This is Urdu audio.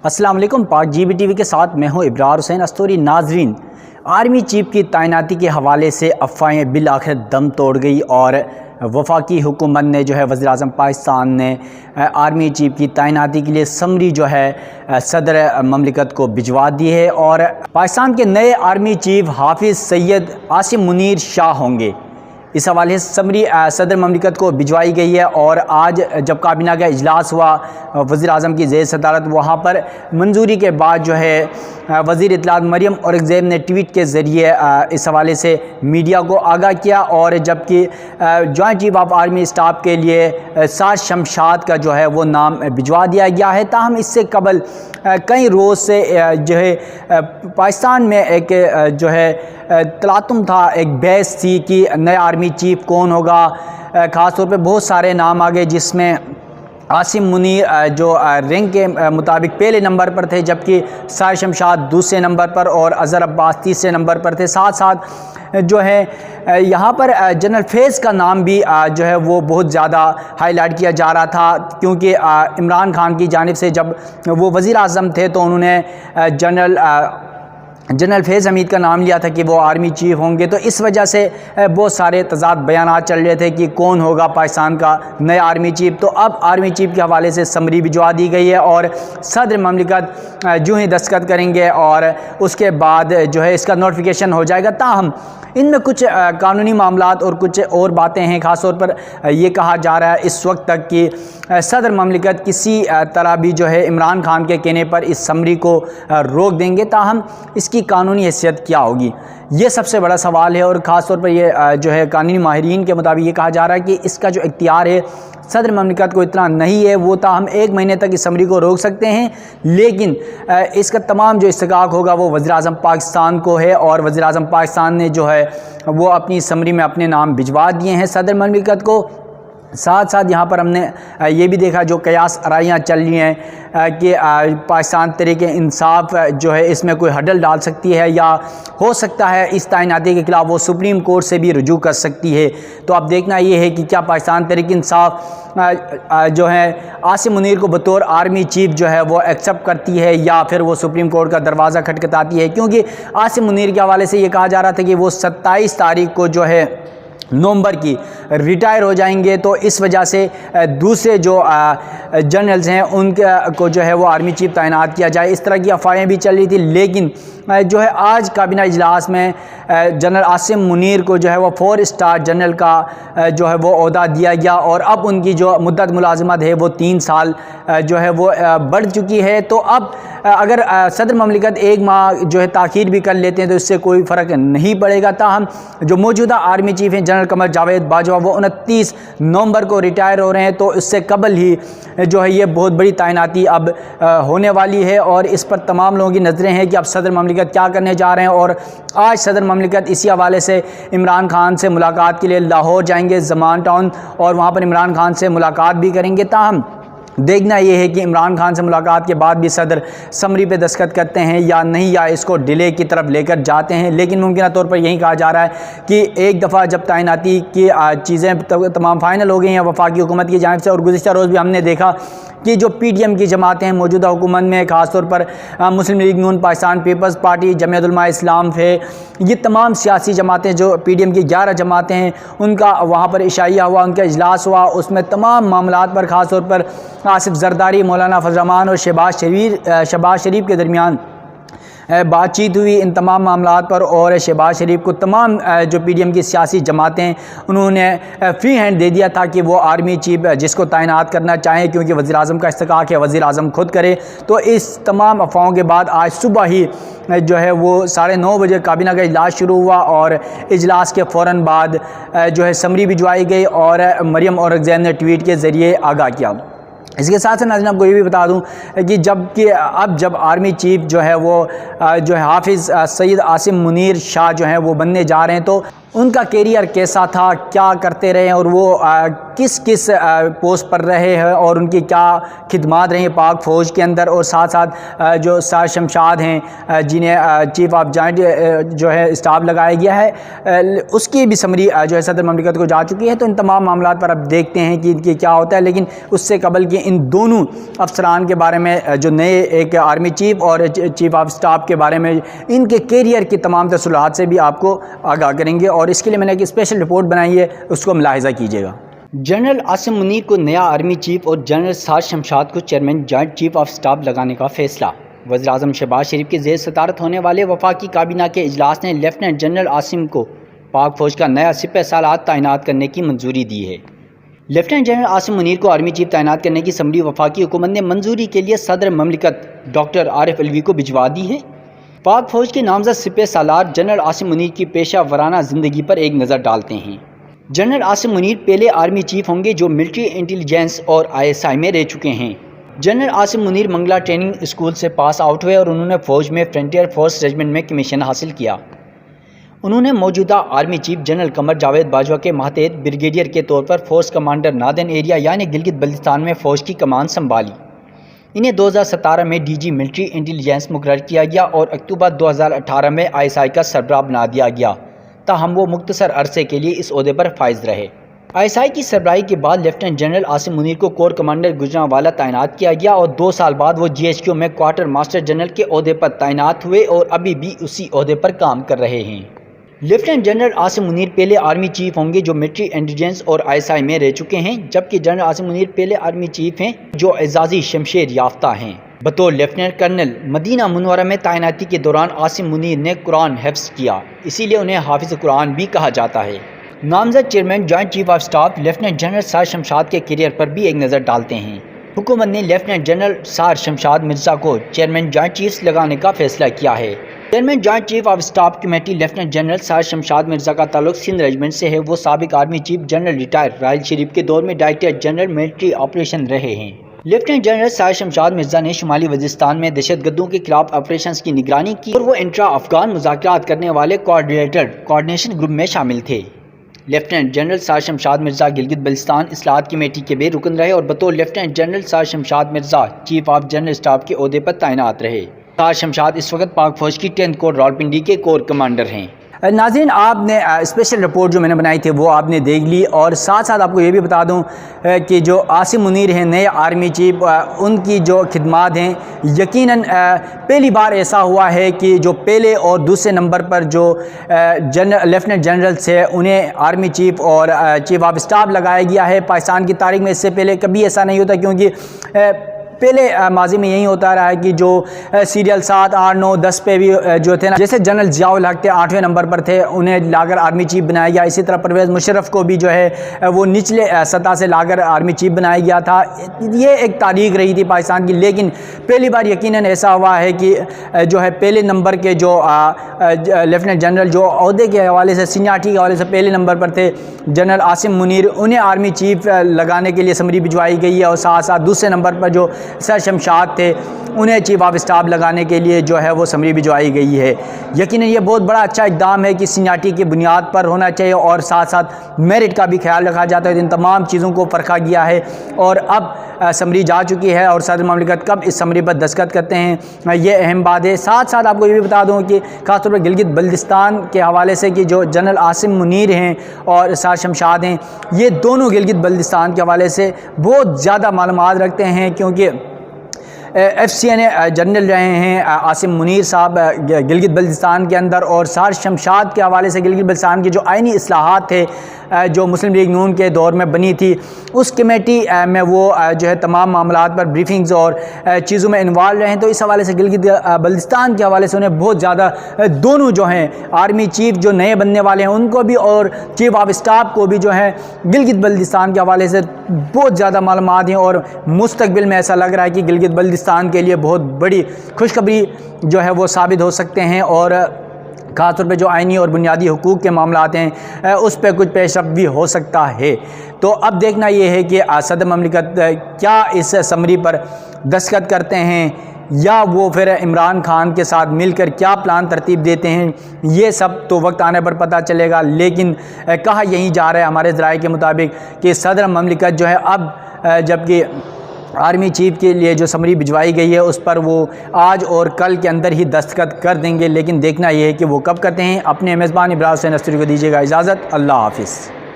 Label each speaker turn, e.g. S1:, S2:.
S1: السلام علیکم، پاک جی بی ٹی وی کے ساتھ میں ہوں ابرار حسین استوری۔ ناظرین، آرمی چیف کی تعیناتی کے حوالے سے افواہیں بالآخر دم توڑ گئی اور وفاقی حکومت نے وزیر اعظم پاکستان نے آرمی چیف کی تعیناتی کے لیے سمری صدر مملکت کو بھجوا دی ہے اور پاکستان کے نئے آرمی چیف حافظ سید عاصم منیر شاہ ہوں گے۔ اس حوالے سے سمری صدر مملکت کو بھجوائی گئی ہے اور آج جب کابینہ کا اجلاس ہوا وزیر اعظم کی زیر صدارت، وہاں پر منظوری کے بعد وزیر اطلاعات مریم اورنگزیب نے ٹویٹ کے ذریعے اس حوالے سے میڈیا کو آگاہ کیا، اور جبکہ joint chief of army staff کے لیے سعد شمشاد کا وہ نام بھجوا دیا گیا ہے۔ تاہم اس سے قبل کئی روز سے پاکستان میں ایک تلاطم تھا، ایک بحث تھی کہ نئے آرمی چیف کون ہوگا۔ خاص طور پہ بہت سارے نام آگئے، جس میں عاصم منیر رینک کے مطابق پہلے نمبر پر تھے، جبکہ سعد شمشاد دوسرے نمبر پر اور اظہر عباس تیسرے نمبر پر تھے۔ ساتھ ساتھ یہاں پر جنرل فیض کا نام بھی وہ بہت زیادہ ہائی لائٹ کیا جا رہا تھا، کیونکہ عمران خان کی جانب سے جب وہ وزیر اعظم تھے تو انہوں نے جنرل فیض حمید کا نام لیا تھا کہ وہ آرمی چیف ہوں گے۔ تو اس وجہ سے بہت سارے تضاد بیانات چل رہے تھے کہ کون ہوگا پاکستان کا نیا آرمی چیف۔ تو اب آرمی چیف کے حوالے سے سمری بھجوا دی گئی ہے اور صدر مملکت جو ہی دستخط کریں گے اور اس کے بعد اس کا نوٹیفیکیشن ہو جائے گا۔ تاہم ان میں کچھ قانونی معاملات اور کچھ اور باتیں ہیں۔ خاص طور پر یہ کہا جا رہا ہے اس وقت تک کہ صدر مملکت کسی طرح بھی عمران خان کے کہنے پر اس سمری کو روک دیں گے۔ تاہم اس کی قانونی حیثیت کیا ہوگی، یہ سب سے بڑا سوال ہے، اور خاص طور پر یہ قانونی ماہرین کے مطابق یہ کہا جا رہا ہے کہ اس کا اختیار ہے صدر مملکت کو اتنا نہیں ہے، وہ تاہم 1 مہینے تک اس سمری کو روک سکتے ہیں، لیکن اس کا تمام استحقاق ہوگا وہ وزیر اعظم پاکستان کو ہے، اور وزیر اعظم پاکستان نے وہ اپنی سمری میں اپنے نام بھجوا دیے ہیں صدر مملکت کو۔ ساتھ ساتھ یہاں پر ہم نے یہ بھی دیکھا قیاس آرائیاں چل رہی ہیں کہ پاکستان تحریک انصاف اس میں کوئی ہڈل ڈال سکتی ہے، یا ہو سکتا ہے اس تعیناتی کے خلاف وہ سپریم کورٹ سے بھی رجوع کر سکتی ہے۔ تو اب دیکھنا یہ ہے کہ کیا پاکستان تحریک انصاف عاصم منیر کو بطور آرمی چیف وہ ایکسیپٹ کرتی ہے، یا پھر وہ سپریم کورٹ کا دروازہ کھٹکھٹاتی ہے، کیونکہ عاصم منیر کے حوالے سے یہ کہا جا رہا تھا کہ وہ 27 تاریخ کو نومبر کی ریٹائر ہو جائیں گے۔ تو اس وجہ سے دوسرے جنرلز ہیں ان کو وہ آرمی چیف تعینات کیا جائے، اس طرح کی افواہیں بھی چل رہی تھی۔ لیکن آج کابینہ اجلاس میں جنرل عاصم منیر کو وہ 4 اسٹار جنرل کا وہ عہدہ دیا گیا، اور اب ان کی مدت ملازمت ہے وہ 3 سال وہ بڑھ چکی ہے۔ تو اب اگر صدر مملکت 1 ماہ تاخیر بھی کر لیتے ہیں تو اس سے کوئی فرق نہیں پڑے گا۔ تاہم موجودہ آرمی چیف ہیں جنرل قمر جاوید باجوہ، وہ 29 نومبر کو ریٹائر ہو رہے ہیں، تو اس سے قبل ہی یہ بہت بڑی تعیناتی اب ہونے والی ہے، اور اس پر تمام لوگوں کی نظریں ہیں کہ اب صدر مملکت کیا کرنے جا رہے ہیں۔ اور آج صدر مملکت اسی حوالے سے عمران خان سے ملاقات کے لیے لاہور جائیں گے، زمان ٹاؤن، اور وہاں پر عمران خان سے ملاقات بھی کریں گے۔ تاہم دیکھنا یہ ہے کہ عمران خان سے ملاقات کے بعد بھی صدر سمری پہ دستخط کرتے ہیں یا نہیں، یا اس کو ڈیلے کی طرف لے کر جاتے ہیں۔ لیکن ممکنہ طور پر یہی کہا جا رہا ہے کہ ایک دفعہ جب تعیناتی کی چیزیں تمام فائنل ہو گئی ہیں وفاقی حکومت کی جانب سے، اور گزشتہ روز بھی ہم نے دیکھا کہ پی ٹی ایم کی جماعتیں ہیں موجودہ حکومت میں، خاص طور پر مسلم لیگ نون، پاکستان پیپلز پارٹی، جمعیت علماء اسلام ہے، یہ تمام سیاسی جماعتیں پی ٹی ایم کی 11 جماعتیں ہیں، ان کا وہاں پر عشائیہ ہوا، ان کا اجلاس ہوا، اس میں تمام معاملات پر خاص طور پر آصف زرداری، مولانا فضل الرحمان اور شہباز شریف کے درمیان بات چیت ہوئی ان تمام معاملات پر، اور شہباز شریف کو تمام پی ڈی ایم کی سیاسی جماعتیں انہوں نے فری ہینڈ دے دیا تھا کہ وہ آرمی چیف جس کو تعینات کرنا چاہیں، کیونکہ وزیر اعظم کا استحقاق ہے وزیر اعظم خود کرے۔ تو اس تمام افواہوں کے بعد آج صبح ہی وہ 9:30 بجے کابینہ کا اجلاس شروع ہوا، اور اجلاس کے فوراً بعد سمری بھجوائی گئی، اور مریم اورنگزیب نے ٹویٹ کے ذریعے آگاہ کیا۔ اس کے ساتھ ناظرین آپ کو یہ بھی بتا دوں کہ اب جب آرمی چیف وہ حافظ سید عاصم منیر شاہ وہ بننے جا رہے ہیں، تو ان کا کیریئر کیسا تھا، کیا کرتے رہے اور وہ کس کس پوسٹ پر رہے ہیں اور ان کی کیا خدمات رہی پاک فوج کے اندر، اور ساتھ ساتھ جو سار شمشاد ہیں جنہیں چیف آف جوائنٹ جو ہے اسٹاف لگایا گیا ہے، اس کی بھی سمری جو ہے صدر مملکت کو جا چکی ہے۔ تو ان تمام معاملات پر اب دیکھتے ہیں کہ ان کی کیا ہوتا ہے، لیکن اس سے قبل کہ ان دونوں افسران کے بارے میں جو نئے ایک آرمی چیف اور چیف آف اسٹاف کے بارے میں ان کے کیریئر کی تمام تفصیلات سے بھی آپ کو آگاہ کریں گے، اور اس کے لیے میں نے ایک اسپیشل رپورٹ بنائی ہے، اس کو ملاحظہ کیجیے گا۔ جنرل عاصم منیر کو نیا آرمی چیف اور جنرل سار شمشاد کو chairman joint chief of staff لگانے کا فیصلہ۔ وزیر اعظم شہباز شریف کے زیر صدارت ہونے والے وفاقی کابینہ کے اجلاس نے لیفٹیننٹ جنرل عاصم کو پاک فوج کا نیا سپہ سالار تعینات کرنے کی منظوری دی ہے۔ لیفٹیننٹ جنرل عاصم منیر کو آرمی چیف تعینات کرنے کی سمری وفاقی حکومت نے منظوری کے لیے صدر مملکت ڈاکٹر عارف علوی کو بھجوا دی ہے۔ پاک فوج کے نامزد سپہ سالار جنرل عاصم منیر کی پیشہ ورانہ زندگی پر ایک نظر ڈالتے ہیں۔ جنرل عاصم منیر پہلے آرمی چیف ہوں گے جو ملٹری انٹیلیجنس اور ISI میں رہ چکے ہیں۔ General Asim Munir Mangla training school سے پاس آؤٹ ہوئے اور انہوں نے فوج میں فرنٹیئر فورس ریجمنٹ میں کمیشن حاصل کیا۔ انہوں نے موجودہ army chief general Qamar Javed Bajwa کے ماتحت بریگیڈیئر کے طور پر فورس کمانڈر نادرن ایریا یعنی گلگت بلتستان میں فوج کی کمان سنبھالی۔ انہیں 2017 میں DG ملٹری انٹیلیجنس مقرر کیا گیا اور اکتوبر 2018 میں ISI کا سربراہ بنا دیا گیا، تاہم وہ مختصر عرصے کے لیے اس عہدے پر فائز رہے۔ ISI کی سربراہی کے بعد لیفٹیننٹ جنرل عاصم منیر کو کور کمانڈر گوجرانوالا تعینات کیا گیا اور 2 سال بعد وہ GHQ میں کوارٹر ماسٹر جنرل کے عہدے پر تعینات ہوئے اور ابھی بھی اسی عہدے پر کام کر رہے ہیں۔ لیفٹیننٹ جنرل عاصم منیر پہلے آرمی چیف ہوں گے جو ملٹری انٹیلیجنس اور ISI میں رہ چکے ہیں، جبکہ جنرل عاصم منیر پہلے آرمی چیف ہیں جو اعزازی شمشیر یافتہ ہیں۔ بطور لیفٹیننٹ کرنل مدینہ منورہ میں تعیناتی کے دوران عاصم منیر نے قرآن حفظ کیا، اسی لیے انہیں حافظ قرآن بھی کہا جاتا ہے۔ نامزد chairman joint chief of staff lieutenant general سار شمشاد کے کیریئر پر بھی ایک نظر ڈالتے ہیں۔ حکومت نے لیفٹیننٹ جنرل سار شمشاد مرزا کو چیئرمین جوائنٹ چیفز لگانے کا فیصلہ کیا ہے۔ Chairman joint chief of staff committee lieutenant general سار شمشاد مرزا کا تعلق سندھ ریجمنٹ سے ہے۔ وہ سابق army chief general retire Raheel Sharif کے دور میں ڈائریکٹر جنرل ملٹری آپریشن رہے ہیں۔ لیفٹیننٹ جنرل سار شمشاد مرزا نے شمالی وزیرستان میں دہشت گردوں کے خلاف آپریشنز کی نگرانی کی اور وہ انٹرا افغان مذاکرات کرنے والے کوآرڈینیشن گروپ میں شامل تھے۔ لیفٹیننٹ جنرل سار شمشاد مرزا گلگت بلتستان اصلاحات کمیٹی کے بھی رکن رہے اور بطور لیفٹیننٹ جنرل سار Shamshad Mirza chief of general staff کے عہدے پر تعینات رہے۔ سار شمشاد اس وقت پاک فوج کی 10th کور راولپنڈی کے کور کمانڈر ہیں۔ ناظرین، آپ نے اسپیشل رپورٹ جو میں نے بنائی تھی وہ آپ نے دیکھ لی، اور ساتھ ساتھ آپ کو یہ بھی بتا دوں کہ جو عاصم منیر ہیں نئے آرمی چیف، ان کی جو خدمات ہیں یقیناً پہلی بار ایسا ہوا ہے کہ جو پہلے اور دوسرے نمبر پر جو لیفٹیننٹ جنرل سے انہیں آرمی چیف اور چیف آف اسٹاف لگایا گیا ہے۔ پاکستان کی تاریخ میں اس سے پہلے کبھی ایسا نہیں ہوتا، کیونکہ پہلے ماضی میں یہی ہوتا رہا ہے کہ جو سیریل 7، 8، 9، 10 پہ بھی جو تھے نا، جیسے جنرل ضیاء الحق تھے 8ویں نمبر پر تھے، انہیں لا کر آرمی چیف بنایا گیا۔ اسی طرح پرویز مشرف کو بھی جو ہے وہ نچلے سطح سے لا کر آرمی چیف بنایا گیا تھا۔ یہ ایک تاریخ رہی تھی پاکستان کی، لیکن پہلی بار یقیناً ایسا ہوا ہے کہ جو ہے پہلے نمبر کے جو لیفٹیننٹ جنرل جو عہدے کے حوالے سے سینیارٹی کے حوالے سے پہلے نمبر پر تھے جنرل عاصم منیر، انہیں آرمی چیف لگانے کے لیے سمری بھجوائی گئی ہے، اور ساتھ ساتھ دوسرے نمبر پر جو سر شمشاد تھے انہیں چیف آف اسٹاف لگانے کے لیے جو ہے وہ سمری بھجوائی گئی ہے۔ یقیناً یہ بہت بڑا اچھا اقدام ہے کہ سینیارٹی کی بنیاد پر ہونا چاہیے اور ساتھ ساتھ میرٹ کا بھی خیال رکھا جاتا ہے۔ ان تمام چیزوں کو پرکھا گیا ہے اور اب سمری جا چکی ہے، اور صدر مملکت کب اس سمری پر دستخط کرتے ہیں یہ اہم بات ہے۔ ساتھ ساتھ آپ کو یہ بھی بتا دوں کہ خاص طور پر گلگت بلتستان کے حوالے سے کہ جو جنرل عاصم منیر ہیں اور سار شمشاد ہیں، یہ دونوں گلگت بلتستان کے حوالے سے بہت زیادہ معلومات رکھتے ہیں، کیونکہ FCN جنرل رہے ہیں عاصم منیر صاحب گلگت بلتستان کے اندر، اور سار شمشاد کے حوالے سے گلگت بلتستان کے جو آئینی اصلاحات تھے جو مسلم لیگ نون کے دور میں بنی تھی، اس کمیٹی میں وہ جو ہے تمام معاملات پر بریفنگز اور چیزوں میں انوالو رہے ہیں۔ تو اس حوالے سے گلگت بلتستان کے حوالے سے انہیں بہت زیادہ دونوں جو ہیں آرمی چیف جو نئے بننے والے ہیں ان کو بھی اور چیف آف اسٹاف کو بھی جو ہے گلگت بلتستان کے حوالے سے بہت زیادہ معلومات ہیں، اور مستقبل میں ایسا لگ رہا ہے کہ گلگت بلتستان کے لیے بہت بڑی خوشخبری جو ہے وہ ثابت ہو سکتے ہیں، اور خاص طور پہ جو آئینی اور بنیادی حقوق کے معاملات ہیں اس پہ کچھ پیش رفت بھی ہو سکتا ہے۔ تو اب دیکھنا یہ ہے کہ صدر مملکت کیا اس سمری پر دستخط کرتے ہیں یا وہ پھر عمران خان کے ساتھ مل کر کیا پلان ترتیب دیتے ہیں، یہ سب تو وقت آنے پر پتہ چلے گا۔ لیکن کہا یہی جا رہا ہے ہمارے ذرائع کے مطابق کہ صدر مملکت جو ہے اب جبکہ آرمی چیف کے لیے جو سمری بھجوائی گئی ہے اس پر وہ آج اور کل کے اندر ہی دستخط کر دیں گے، لیکن دیکھنا یہ ہے کہ وہ کب کرتے ہیں۔ اپنے میزبان ابراہیم حسین استوری کو دیجیے گا اجازت، اللہ حافظ۔